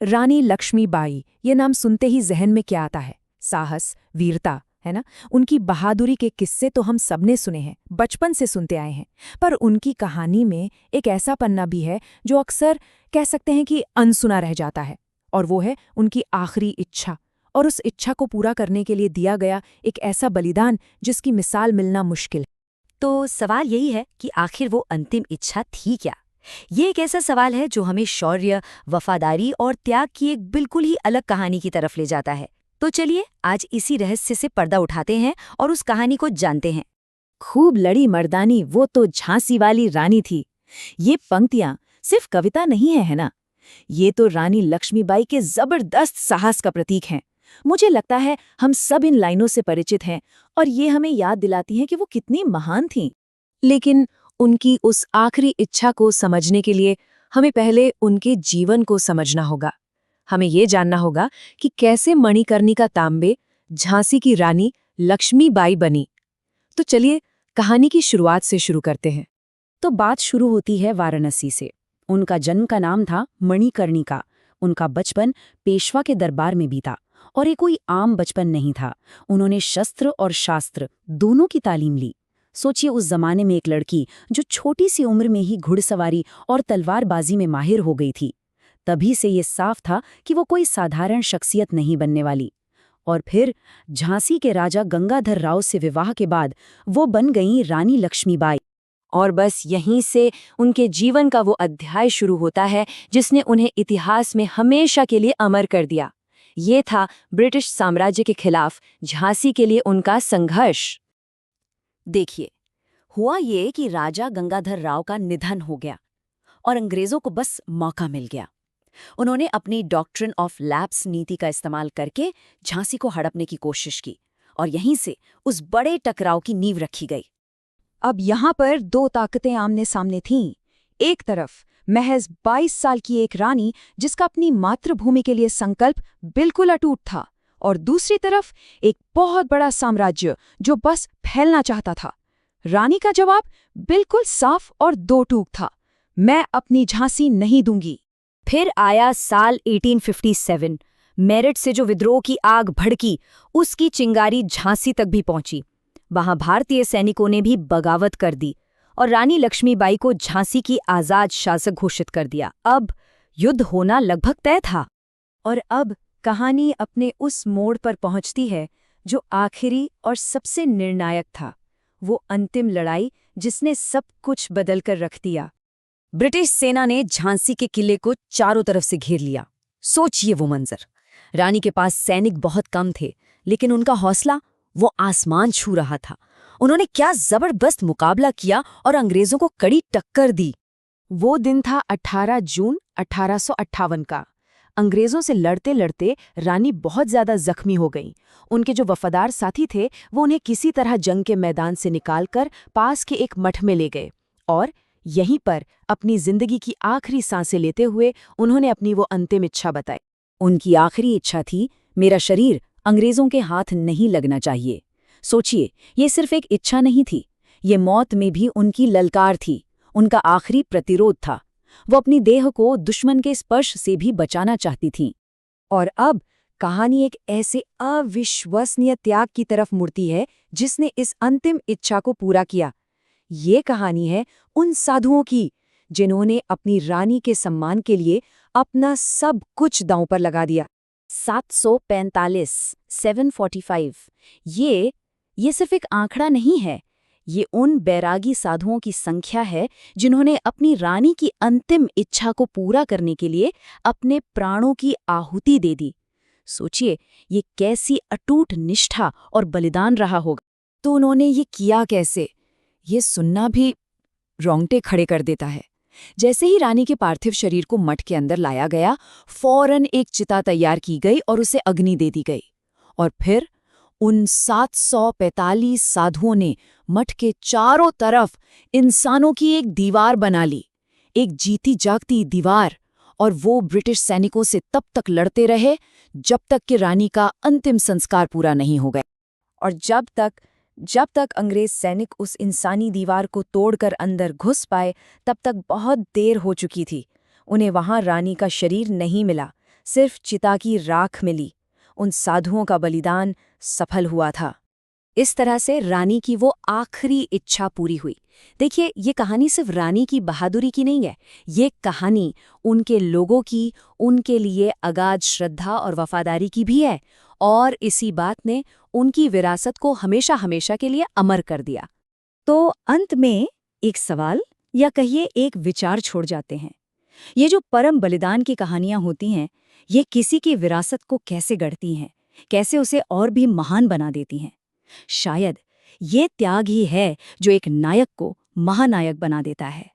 रानी लक्ष्मीबाई, ये नाम सुनते ही जहन में क्या आता है? साहस, वीरता, है ना? उनकी बहादुरी के किस्से तो हम सबने सुने हैं, बचपन से सुनते आए हैं। पर उनकी कहानी में एक ऐसा पन्ना भी है जो अक्सर कह सकते हैं कि अनसुना रह जाता है, और वो है उनकी आखिरी इच्छा, और उस इच्छा को पूरा करने के लिए दिया गया एक ऐसा बलिदान जिसकी मिसाल मिलना मुश्किल है। तो सवाल यही है कि आखिर वो अंतिम इच्छा थी क्या? ये एक ऐसा सवाल है जो हमें शौर्य, वफादारी और त्याग की एक बिल्कुल ही अलग कहानी की तरफ ले जाता है। तो चलिए आज इसी रहस्य से पर्दा उठाते हैं और उस कहानी को जानते हैं। खूब लड़ी मर्दानी वो तो झांसी वाली रानी थी। ये पंक्तियां सिर्फ कविता नहीं है ना? ये तो रानी लक्ष्मीबाई के जबरदस्त साहस का प्रतीक हैं। मुझे लगता है हम सब इन लाइनों से परिचित हैं, और ये हमें याद दिलाती हैं कि वो कितनी महान थीं। लेकिन उनकी उस आखिरी इच्छा को समझने के लिए हमें पहले उनके जीवन को समझना होगा। हमें ये जानना होगा कि कैसे मणिकर्णिका तांबे झांसी की रानी लक्ष्मीबाई बनी। तो चलिए कहानी की शुरुआत से शुरू करते हैं। तो बात शुरू होती है वाराणसी से। उनका जन्म का नाम था मणिकर्णिका। उनका बचपन पेशवा के दरबार में बीता, और ये कोई आम बचपन नहीं था। उन्होंने शस्त्र और शास्त्र दोनों की तालीम ली। सोचिए, उस जमाने में एक लड़की जो छोटी सी उम्र में ही घुड़सवारी और तलवारबाजी में माहिर हो गई थी। तभी से ये साफ था कि वो कोई साधारण शख्सियत नहीं बनने वाली। और फिर झांसी के राजा गंगाधर राव से विवाह के बाद वो बन गईं रानी लक्ष्मीबाई। और बस यहीं से उनके जीवन का वो अध्याय शुरू होता है जिसने उन्हें इतिहास में हमेशा के लिए अमर कर दिया। ये था ब्रिटिश साम्राज्य के खिलाफ झांसी के लिए उनका संघर्ष। देखिए, हुआ ये कि राजा गंगाधर राव का निधन हो गया और अंग्रेजों को बस मौका मिल गया। उन्होंने अपनी डॉक्ट्रिन ऑफ लैप्स नीति का इस्तेमाल करके झांसी को हड़पने की कोशिश की, और यहीं से उस बड़े टकराव की नींव रखी गई। अब यहाँ पर दो ताकतें आमने सामने थीं। एक तरफ महज 22 साल की एक रानी जिसका अपनी मातृभूमि के लिए संकल्प बिल्कुल अटूट था, और दूसरी तरफ एक बहुत बड़ा साम्राज्य जो बस फैलना चाहता था। रानी का जवाब बिल्कुल साफ और दो टूक था, मैं अपनी झांसी नहीं दूंगी। फिर आया साल 1857। मेरठ से जो विद्रोह की आग भड़की, उसकी चिंगारी झांसी तक भी पहुंची। वहां भारतीय सैनिकों ने भी बगावत कर दी और रानी लक्ष्मीबाई को झांसी की आजाद शासक घोषित कर दिया। अब युद्ध होना लगभग तय था। और अब कहानी अपने उस मोड़ पर पहुंचती है जो आखिरी और सबसे निर्णायक था, वो अंतिम लड़ाई जिसने सब कुछ बदल कर रख दिया। ब्रिटिश सेना ने झांसी के किले को चारों तरफ से घेर लिया। सोचिए वो मंजर। रानी के पास सैनिक बहुत कम थे, लेकिन उनका हौसला वो आसमान छू रहा था। उन्होंने क्या जबरदस्त मुकाबला किया और अंग्रेजों को कड़ी टक्कर दी। वो दिन था 18 जून 1858 का। अंग्रेजों से लड़ते लड़ते रानी बहुत ज्यादा जख्मी हो गईं। उनके जो वफादार साथी थे वो उन्हें किसी तरह जंग के मैदान से निकालकर पास के एक मठ में ले गए, और यहीं पर अपनी जिंदगी की आखिरी सांसें लेते हुए उन्होंने अपनी वो अंतिम इच्छा बताई। उनकी आखिरी इच्छा थी, मेरा शरीर अंग्रेजों के हाथ नहीं लगना चाहिए। सोचिए, ये सिर्फ एक इच्छा नहीं थी, ये मौत में भी उनकी ललकार थी, उनका आखिरी प्रतिरोध था। वो अपनी देह को दुश्मन के स्पर्श से भी बचाना चाहती थीं। और अब कहानी एक ऐसे अविश्वसनीय त्याग की तरफ मुड़ती है जिसने इस अंतिम इच्छा को पूरा किया। ये कहानी है उन साधुओं की जिन्होंने अपनी रानी के सम्मान के लिए अपना सब कुछ दांव पर लगा दिया। 745, 745, ये सिर्फ एक आंकड़ा नहीं है, ये उन बैरागी साधुओं की संख्या है जिन्होंने अपनी रानी की अंतिम इच्छा को पूरा करने के लिए अपने प्राणों की आहुति दे दी। सोचिए, ये कैसी अटूट निष्ठा और बलिदान रहा होगा। तो उन्होंने ये किया कैसे? ये सुनना भी रोंगटे खड़े कर देता है। जैसे ही रानी के पार्थिव शरीर को मठ के अंदर लाया गया, फौरन एक चिता तैयार की गई और उसे अग्नि दे दी गई। और फिर उन 745 साधुओं ने मठ के चारों तरफ इंसानों की एक दीवार बना ली, एक जीती जागती दीवार। और वो ब्रिटिश सैनिकों से तब तक लड़ते रहे जब तक कि रानी का अंतिम संस्कार पूरा नहीं हो गया। और जब तक अंग्रेज सैनिक उस इंसानी दीवार को तोड़कर अंदर घुस पाए, तब तक बहुत देर हो चुकी थी। उन्हें वहां रानी का शरीर नहीं मिला, सिर्फ चिता की राख मिली। उन साधुओं का बलिदान सफल हुआ था। इस तरह से रानी की वो आखिरी इच्छा पूरी हुई। देखिए, ये कहानी सिर्फ रानी की बहादुरी की नहीं है, ये कहानी उनके लोगों की, उनके लिए अगाध श्रद्धा और वफादारी की भी है, और इसी बात ने उनकी विरासत को हमेशा हमेशा के लिए अमर कर दिया। तो अंत में एक सवाल या कहिए एक विचार छोड़ जाते हैं। ये जो परम बलिदान की कहानियां होती हैं, ये किसी की विरासत को कैसे गढ़ती हैं, कैसे उसे और भी महान बना देती हैं। शायद ये त्याग ही है जो एक नायक को महानायक बना देता है।